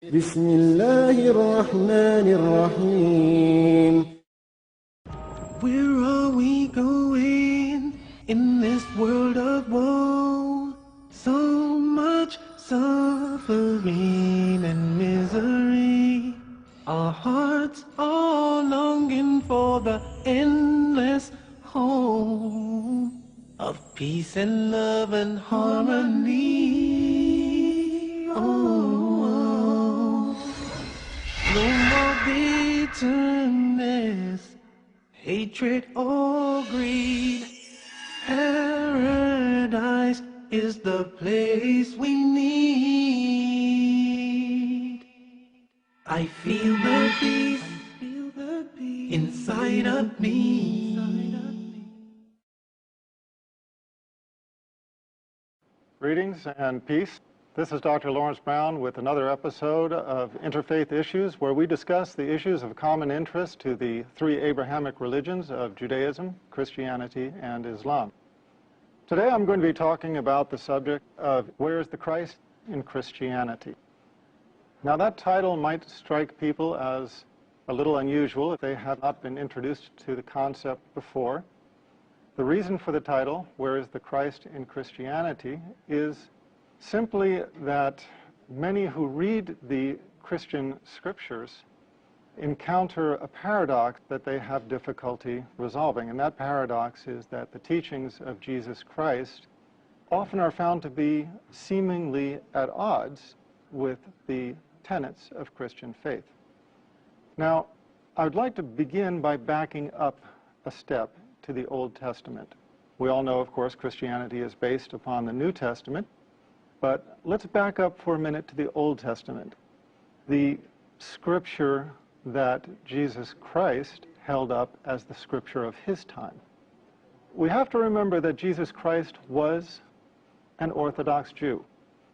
بسم الله الرحمن الرحيم. Where are we going in this world of woe? So much suffering and misery. Our hearts are longing for the endless home of peace and love and harmony. Oh, no more bitterness, hatred or greed. Paradise is the place we need. I feel the peace inside of me. Greetings and peace. This is Dr. Lourence Brown with another episode of Interfaith Issues, where we discuss the issues of common interest to the three Abrahamic religions of Judaism, Christianity, and Islam. Today I'm going to be talking about the subject of where is the Christ in Christianity. Now that title might strike people as a little unusual if they have not been introduced to the concept before. The reason for the title, Where is the Christ in Christianity, is simply that many who read the Christian scriptures encounter a paradox that they have difficulty resolving. And that paradox is that the teachings of Jesus Christ often are found to be seemingly at odds with the tenets of Christian faith. Now, I would like to begin by backing up a step to the Old Testament. We all know, of course, Christianity is based upon the New Testament, but let's back up for a minute to the Old Testament, the scripture that Jesus Christ held up as the scripture of his time. We have to remember that Jesus Christ was an Orthodox Jew.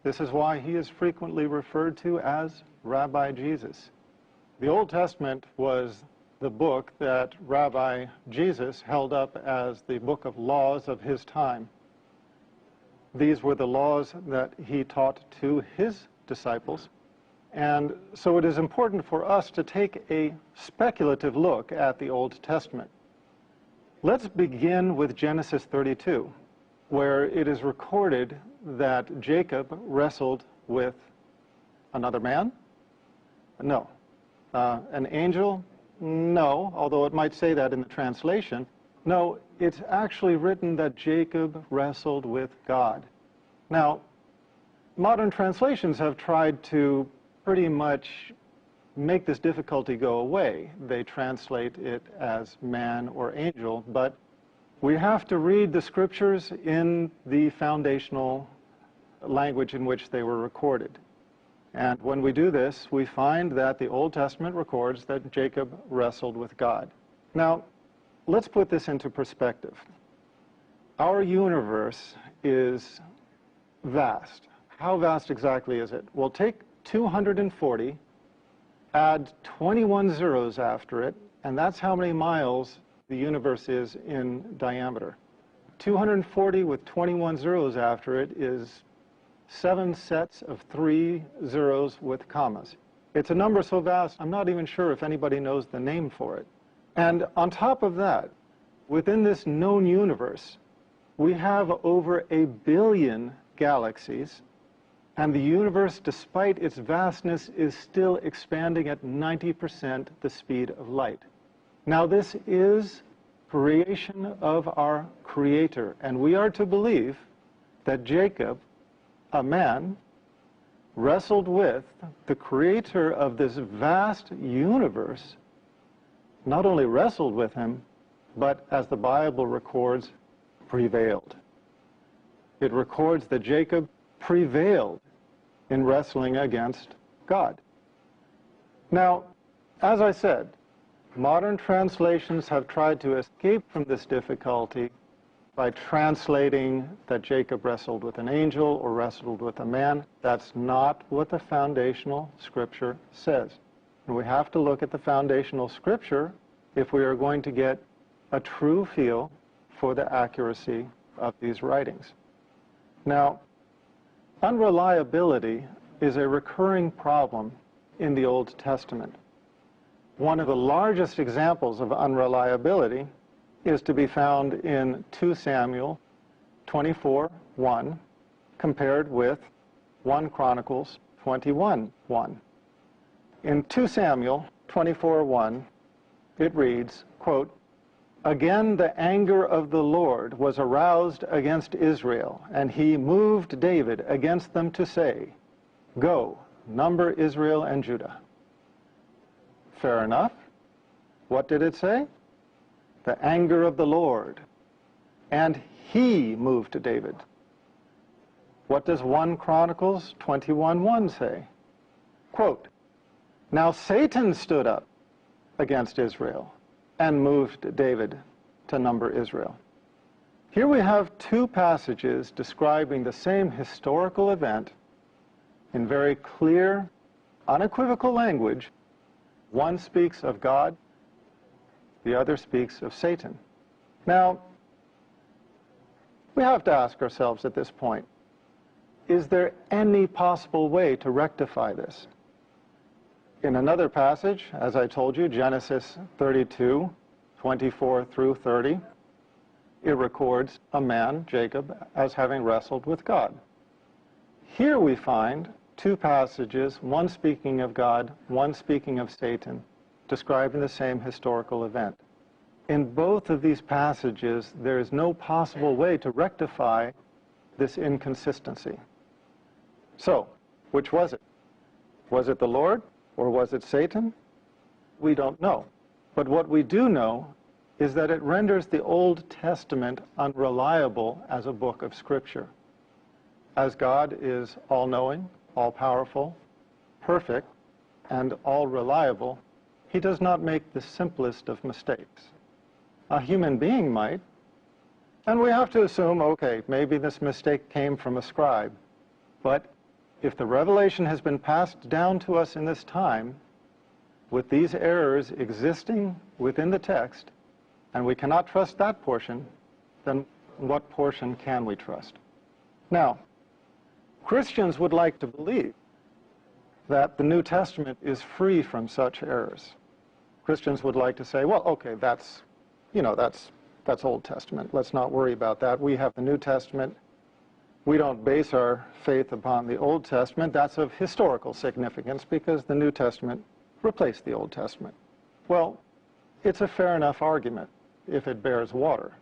This is why he is frequently referred to as Rabbi Jesus. The Old Testament was the book that Rabbi Jesus held up as the book of laws of his time. These were the laws that he taught to his disciples. And so it is important for us to take a speculative look at the Old Testament. Let's begin with Genesis 32, where it is recorded that Jacob wrestled with another man? No. An angel? No, although it might say that in the translation. No, it's actually written that Jacob wrestled with God. Now, modern translations have tried to pretty much make this difficulty go away. They translate it as man or angel, but we have to read the scriptures in the foundational language in which they were recorded. And when we do this, we find that the Old Testament records that Jacob wrestled with God. Now, let's put this into perspective. Our universe is vast. How vast exactly is it? Well, take 240, add 21 zeros after it, and that's how many miles the universe is in diameter. 240 with 21 zeros after it is 7 sets of 3 zeros with commas. It's a number so vast, I'm not even sure if anybody knows the name for it. And on top of that, within this known universe, we have over 1 billion galaxies, and the universe, despite its vastness, is still expanding at 90% the speed of light. Now, this is creation of our Creator, and we are to believe that Jacob, a man, wrestled with the Creator of this vast universe, not only wrestled with him, but, as the Bible records, prevailed. It records that Jacob prevailed in wrestling against God. Now, as I said, modern translations have tried to escape from this difficulty by translating that Jacob wrestled with an angel or wrestled with a man. That's not what the foundational scripture says. And we have to look at the foundational scripture if we are going to get a true feel for the accuracy of these writings. Now, unreliability is a recurring problem in the Old Testament. One of the largest examples of unreliability is to be found in 2 Samuel 24:1, compared with 1 Chronicles 21:1. In 2 Samuel 24:1, it reads, quote, "Again the anger of the Lord was aroused against Israel, and he moved David against them to say, 'Go, number Israel and Judah.'" Fair enough. What did it say? The anger of the Lord. And he moved David. What does 1 Chronicles 21:1 say? Quote, "Now Satan stood up against Israel and moved David to number Israel." Here we have 2 passages describing the same historical event in very clear, unequivocal language. One speaks of God, the other speaks of Satan. Now, we have to ask ourselves at this point, is there any possible way to rectify this? In another passage, as I told you, Genesis 32:24 through 30, it records a man, Jacob, as having wrestled with God. Here we find 2 passages, one speaking of God, one speaking of Satan, describing the same historical event. In both of these passages, there is no possible way to rectify this inconsistency. So, which was it? Was it the Lord or was it Satan? We don't know. But what we do know is that it renders the Old Testament unreliable as a book of Scripture. As God is all-knowing, all-powerful, perfect, and all-reliable, he does not make the simplest of mistakes. A human being might, and we have to assume, okay, maybe this mistake came from a scribe. But if the revelation has been passed down to us in this time, with these errors existing within the text, and we cannot trust that portion, then what portion can we trust? Now, Christians would like to believe that the New Testament is free from such errors. Christians would like to say, well, okay, that's Old Testament. Let's not worry about that. We have the New Testament. We don't base our faith upon the Old Testament. That's of historical significance because the New Testament replaced the Old Testament. Well, it's a fair enough argument if it bears water.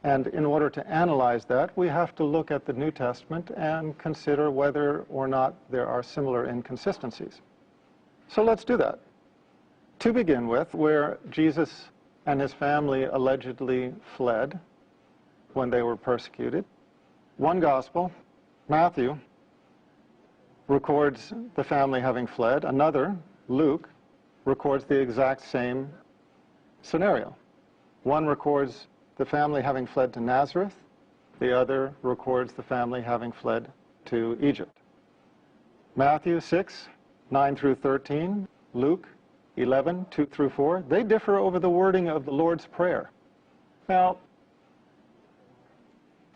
And in order to analyze that, we have to look at the New Testament and consider whether or not there are similar inconsistencies. So let's do that. To begin with, where Jesus and his family allegedly fled when they were persecuted, one gospel, Matthew, records the family having fled. Another, Luke, records the exact same scenario. One records the family having fled to Nazareth. The other records the family having fled to Egypt. Matthew 6:9 through 13, Luke 11:2 through 4, they differ over the wording of the Lord's Prayer. Now,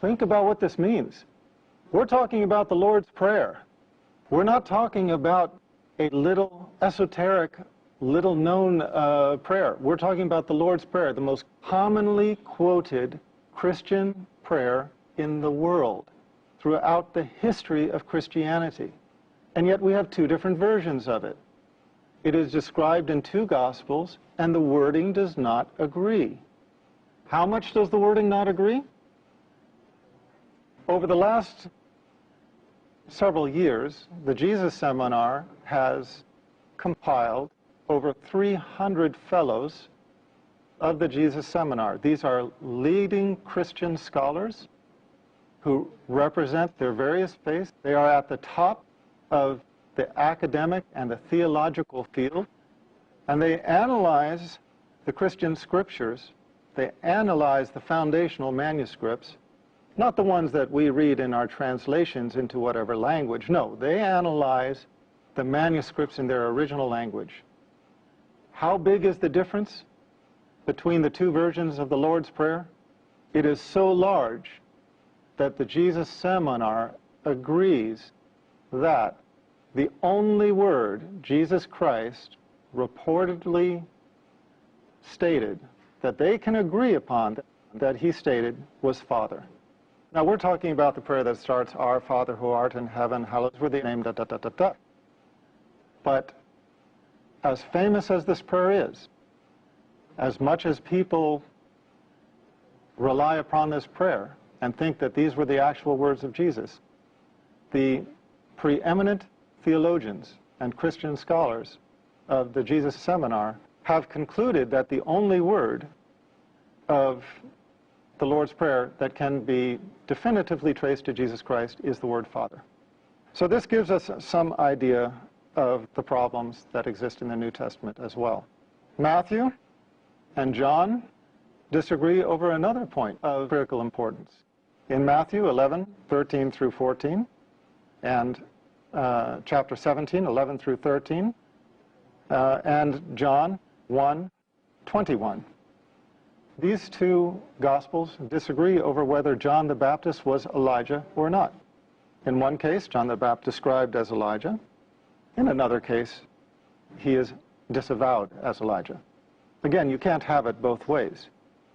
think about what this means. We're talking about the Lord's Prayer. We're not talking about a little esoteric, little-known prayer. We're talking about the Lord's Prayer, the most commonly quoted Christian prayer in the world throughout the history of Christianity. And yet we have 2 different versions of it. It is described in 2 Gospels, and the wording does not agree. How much does the wording not agree? Over the last several years, the Jesus Seminar has compiled over 300 fellows of the Jesus Seminar. These are leading Christian scholars who represent their various faiths. They are at the top of the academic and the theological field, and they analyze the Christian scriptures. They analyze the foundational manuscripts, not the ones that we read in our translations into whatever language. No, they analyze the manuscripts in their original language. How big is the difference between the 2 versions of the Lord's Prayer? It is so large that the Jesus Seminar agrees that the only word Jesus Christ reportedly stated that they can agree upon that he stated was Father. Now we're talking about the prayer that starts, Our Father who art in heaven, hallowed be thy name, da da da da da. But as famous as this prayer is, as much as people rely upon this prayer and think that these were the actual words of Jesus, the preeminent theologians and Christian scholars of the Jesus Seminar have concluded that the only word of the Lord's Prayer that can be definitively traced to Jesus Christ is the word Father. So this gives us some idea of the problems that exist in the New Testament as well. Matthew and John disagree over another point of critical importance. In Matthew 11:13 through 14, and chapter 17, 11 through 13, and John 1:21. These two Gospels disagree over whether John the Baptist was Elijah or not. In one case, John the Baptist described as Elijah. In another case, he is disavowed as Elijah. Again, you can't have it both ways.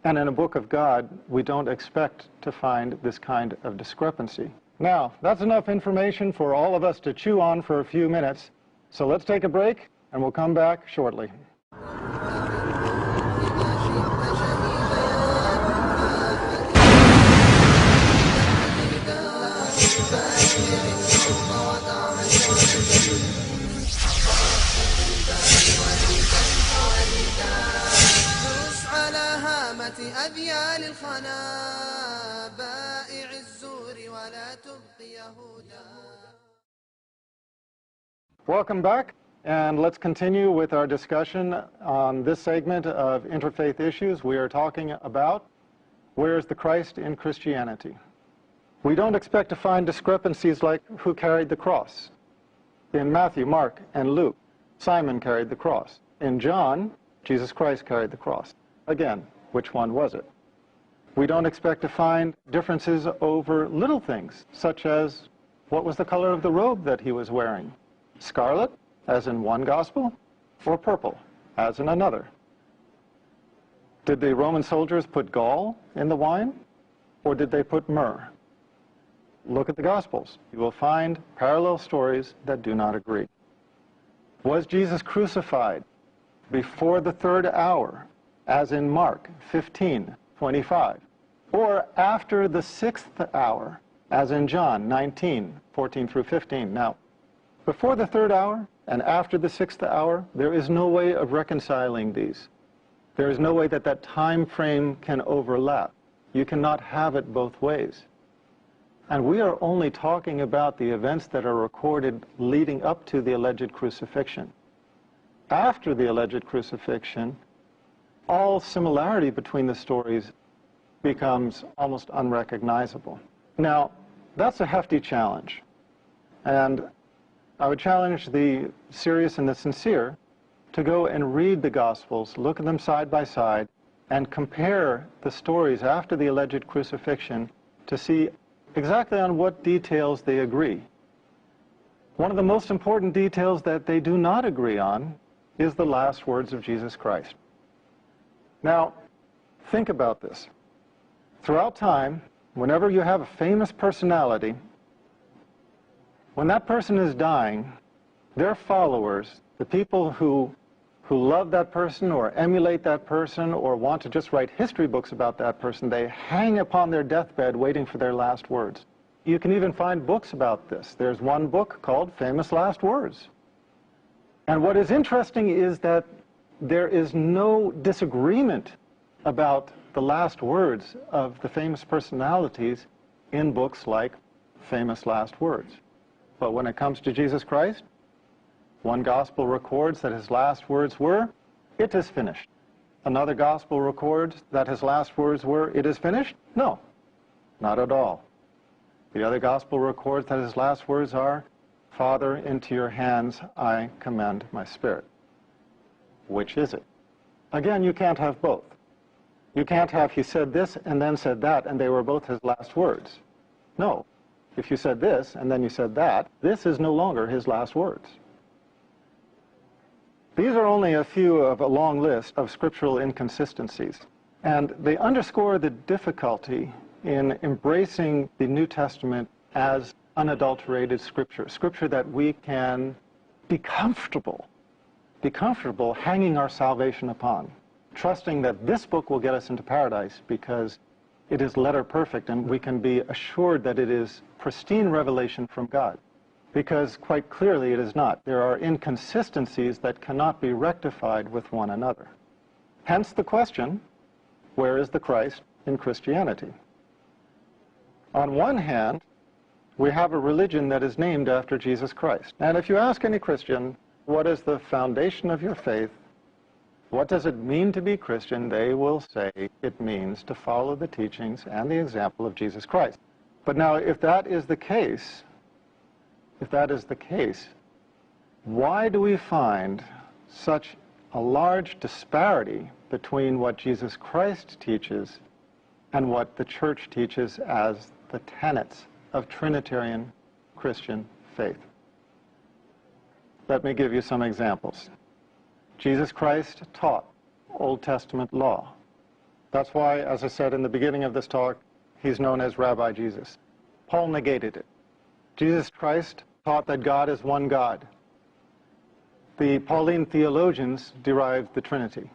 And in a book of God, we don't expect to find this kind of discrepancy. Now, that's enough information for all of us to chew on for a few minutes. So let's take a break, and we'll come back shortly. أذيال الخنا بائع الزور ولا تبقي يهودا. Welcome back, and let's continue with our discussion on this segment of Interfaith Issues. We are talking about where is the Christ in Christianity. We don't expect to find discrepancies like who carried the cross. In Matthew, Mark, and Luke, Simon carried the cross. In John, Jesus Christ carried the cross. Again, which one was it? We don't expect to find differences over little things, such as what was the color of the robe that he was wearing? Scarlet, as in one gospel, or purple, as in another? Did the Roman soldiers put gall in the wine, or did they put myrrh? Look at the Gospels. You will find parallel stories that do not agree. Was Jesus crucified before the third hour, as in Mark 15:25, or after the sixth hour, as in John 19:14 through 15? Now, before the third hour and after the sixth hour, there is no way of reconciling these. There is no way that that time frame can overlap. You cannot have it both ways. And we are only talking about the events that are recorded leading up to the alleged crucifixion. After the alleged crucifixion, all similarity between the stories becomes almost unrecognizable. Now, that's a hefty challenge. And I would challenge the serious and the sincere to go and read the Gospels, look at them side by side, and compare the stories after the alleged crucifixion to see exactly on what details they agree. One of the most important details that they do not agree on is the last words of Jesus Christ. Now, think about this. Throughout time, whenever you have a famous personality, when that person is dying, their followers, the people who love that person or emulate that person or want to just write history books about that person, they hang upon their deathbed waiting for their last words. You can even find books about this. There's one book called Famous Last Words. And what is interesting is that there is no disagreement about the last words of the famous personalities in books like Famous Last Words. But when it comes to Jesus Christ, one gospel records that his last words were, "It is finished." Another gospel records that his last words were, "It is finished?" No, not at all. The other gospel records that his last words are, "Father, into your hands I commend my spirit." Which is it? Again, you can't have both. You can't have he said this and then said that and they were both his last words. No. if you said this and then you said that, this is no longer his last words. These are only a few of a long list of scriptural inconsistencies, and they underscore the difficulty in embracing the New Testament as unadulterated scripture, scripture that we can be comfortable hanging our salvation upon, trusting that this book will get us into paradise because it is letter perfect and we can be assured that it is pristine revelation from God. Because quite clearly it is not. There are inconsistencies that cannot be rectified with one another. Hence the question, where is the Christ in Christianity? On one hand, we have a religion that is named after Jesus Christ. And if you ask any Christian, what is the foundation of your faith? What does it mean to be Christian? They will say it means to follow the teachings and the example of Jesus Christ. But now, if that is the case, why do we find such a large disparity between what Jesus Christ teaches and what the Church teaches as the tenets of Trinitarian Christian faith? Let me give you some examples. Jesus Christ taught Old Testament law. That's why, as I said in the beginning of this talk, he's known as Rabbi Jesus. Paul negated it. Jesus Christ taught that God is one God. The Pauline theologians derived the Trinity.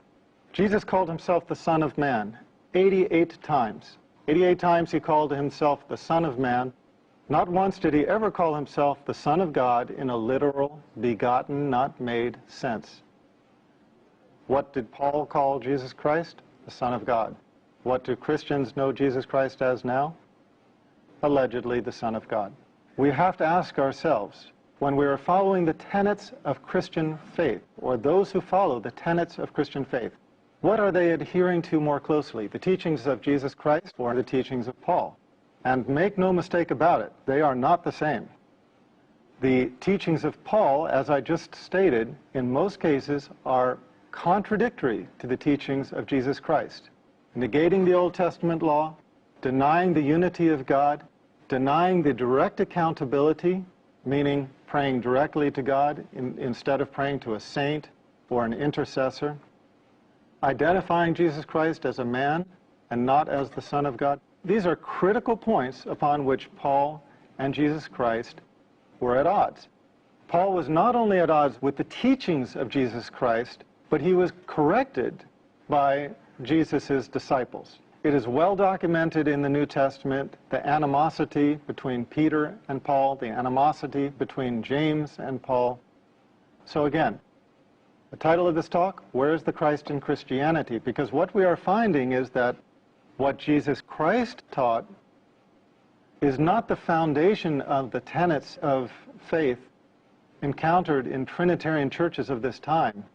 Jesus called himself the Son of Man 88 times. 88 times he called himself the Son of Man. Not once did he ever call himself the Son of God in a literal, begotten, not made sense. What did Paul call Jesus Christ? The Son of God. What do Christians know Jesus Christ as now? Allegedly the Son of God. We have to ask ourselves, when we are following the tenets of Christian faith, or those who follow the tenets of Christian faith, what are they adhering to more closely, the teachings of Jesus Christ or the teachings of Paul? And make no mistake about it, they are not the same. The teachings of Paul, as I just stated, in most cases are contradictory to the teachings of Jesus Christ, negating the Old Testament law, denying the unity of God, denying the direct accountability, meaning praying directly to God instead of praying to a saint or an intercessor, identifying Jesus Christ as a man and not as the Son of God. These are critical points upon which Paul and Jesus Christ were at odds. Paul was not only at odds with the teachings of Jesus Christ, but he was corrected by Jesus' disciples. It is well documented in the New Testament, the animosity between Peter and Paul, the animosity between James and Paul. So again, the title of this talk, Where is the Christ in Christianity? Because what we are finding is that what Jesus Christ taught is not the foundation of the tenets of faith encountered in Trinitarian churches of this time.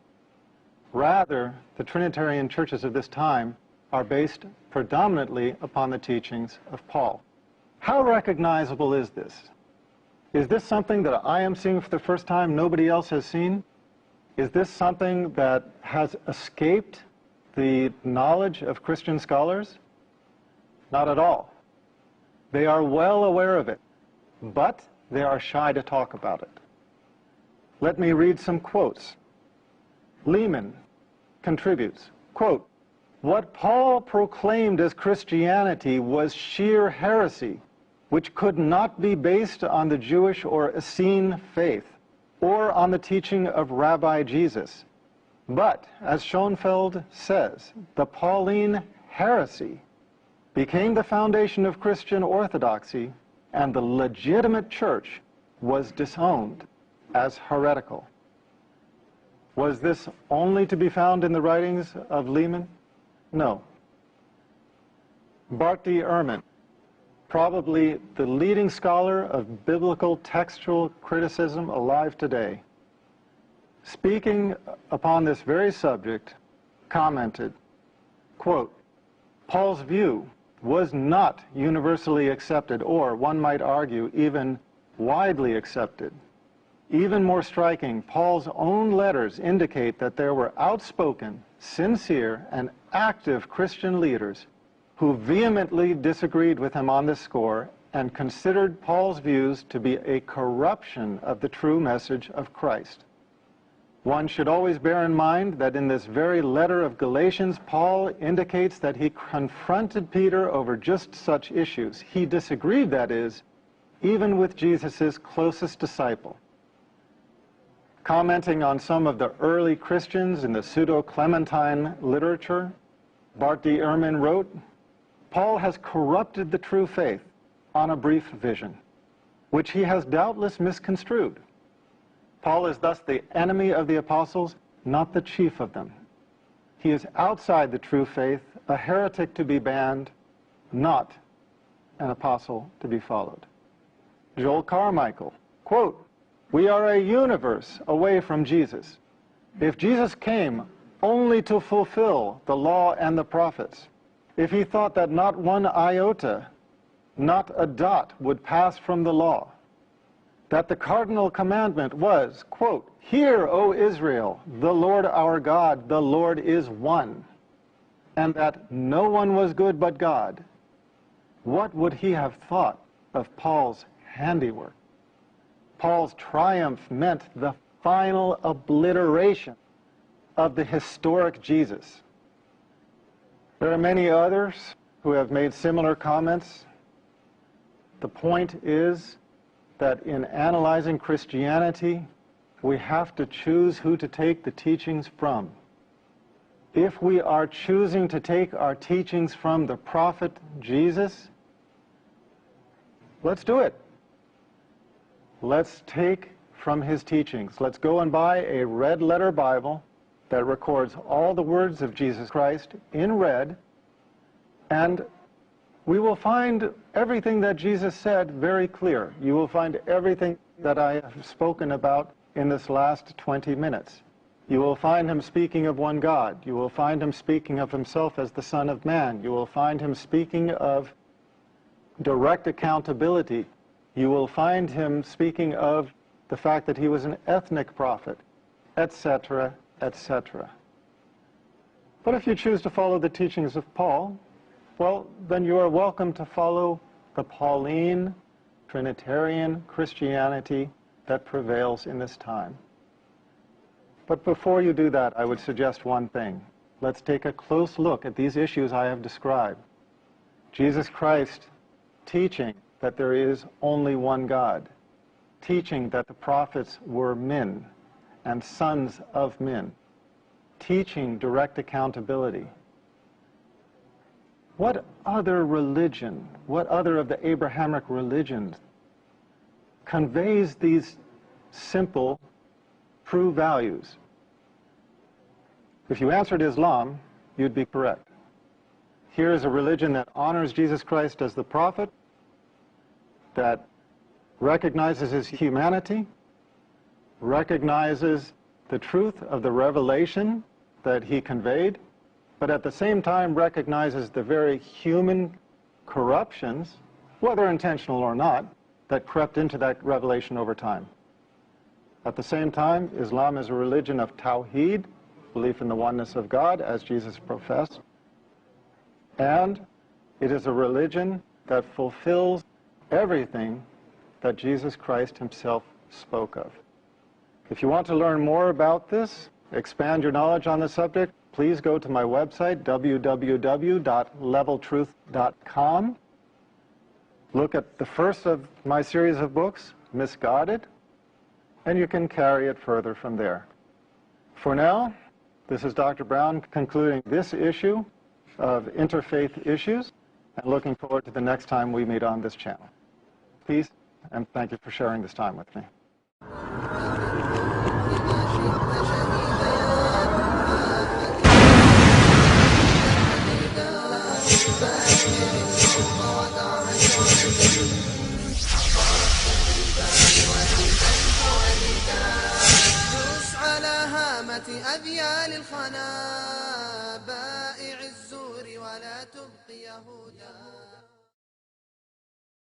Rather, the Trinitarian churches of this time are based predominantly upon the teachings of Paul. How recognizable is this? Is this something that I am seeing for the first time nobody else has seen? Is this something that has escaped the knowledge of Christian scholars? Not at all. They are well aware of it, but they are shy to talk about it. Let me read some quotes. Lehman contributes, quote, "What Paul proclaimed as Christianity was sheer heresy, which could not be based on the Jewish or Essene faith, or on the teaching of Rabbi Jesus. But, as Schoenfeld says, the Pauline heresy became the foundation of Christian orthodoxy, and the legitimate church was disowned as heretical." Was this only to be found in the writings of Lehman? No. Barty Ehrman, probably the leading scholar of biblical textual criticism alive today, speaking upon this very subject, commented, quote, "Paul's view was not universally accepted, or, one might argue, even widely accepted. Even more striking, Paul's own letters indicate that there were outspoken, sincere, and active Christian leaders who vehemently disagreed with him on this score and considered Paul's views to be a corruption of the true message of Christ. One should always bear in mind that in this very letter of Galatians, Paul indicates that he confronted Peter over just such issues. He disagreed, that is, even with Jesus' closest disciple. Commenting on some of the early Christians in the pseudo-Clementine literature, Bart D. Ehrman wrote, "Paul has corrupted the true faith on a brief vision, which he has doubtless misconstrued. Paul is thus the enemy of the apostles, not the chief of them. He is outside the true faith, a heretic to be banned, not an apostle to be followed." Joel Carmichael, quote, "We are a universe away from Jesus. If Jesus came only to fulfill the law and the prophets, if he thought that not one iota, not a dot would pass from the law, that the cardinal commandment was, quote, 'Hear, O Israel, the Lord our God, the Lord is one,' and that no one was good but God, what would he have thought of Paul's handiwork? Paul's triumph meant the final obliteration of the historic Jesus." There are many others who have made similar comments. The point is that in analyzing Christianity, we have to choose who to take the teachings from. If we are choosing to take our teachings from the prophet Jesus, let's do it. Let's take from his teachings. Let's go and buy a red letter Bible that records all the words of Jesus Christ in red, and we will find everything that Jesus said very clear. You will find everything that I have spoken about in this last 20 minutes. You will find him speaking of one God. You will find him speaking of himself as the Son of Man. You will find him speaking of direct accountability. You will find him speaking of the fact that he was an ethnic prophet, etc., etc. But if you choose to follow the teachings of Paul, well, then you are welcome to follow the Pauline, Trinitarian Christianity that prevails in this time. But before you do that, I would suggest one thing. Let's take a close look at these issues I have described. Jesus Christ teaching that there is only one God, teaching that the prophets were men and sons of men, teaching direct accountability. What other religion, what other of the Abrahamic religions conveys these simple, true values? If you answered Islam, you'd be correct. Here is a religion that honors Jesus Christ as the prophet, that recognizes his humanity, recognizes the truth of the revelation that he conveyed, but at the same time recognizes the very human corruptions, whether intentional or not, that crept into that revelation over time. At the same time, Islam is a religion of Tawheed, belief in the oneness of God, as Jesus professed, and it is a religion that fulfills everything that Jesus Christ himself spoke of. If you want to learn more about this, expand your knowledge on the subject, please go to my website, www.leveltruth.com. Look at the first of my series of books, Misguided, and you can carry it further from there. For now, this is Dr. Brown concluding this issue of Interfaith Issues, and looking forward to the next time we meet on this channel. Peace, and thank you for sharing this time with me. دوس على هامة أذيال الخنا بائع الزور ولا تبقي يهودا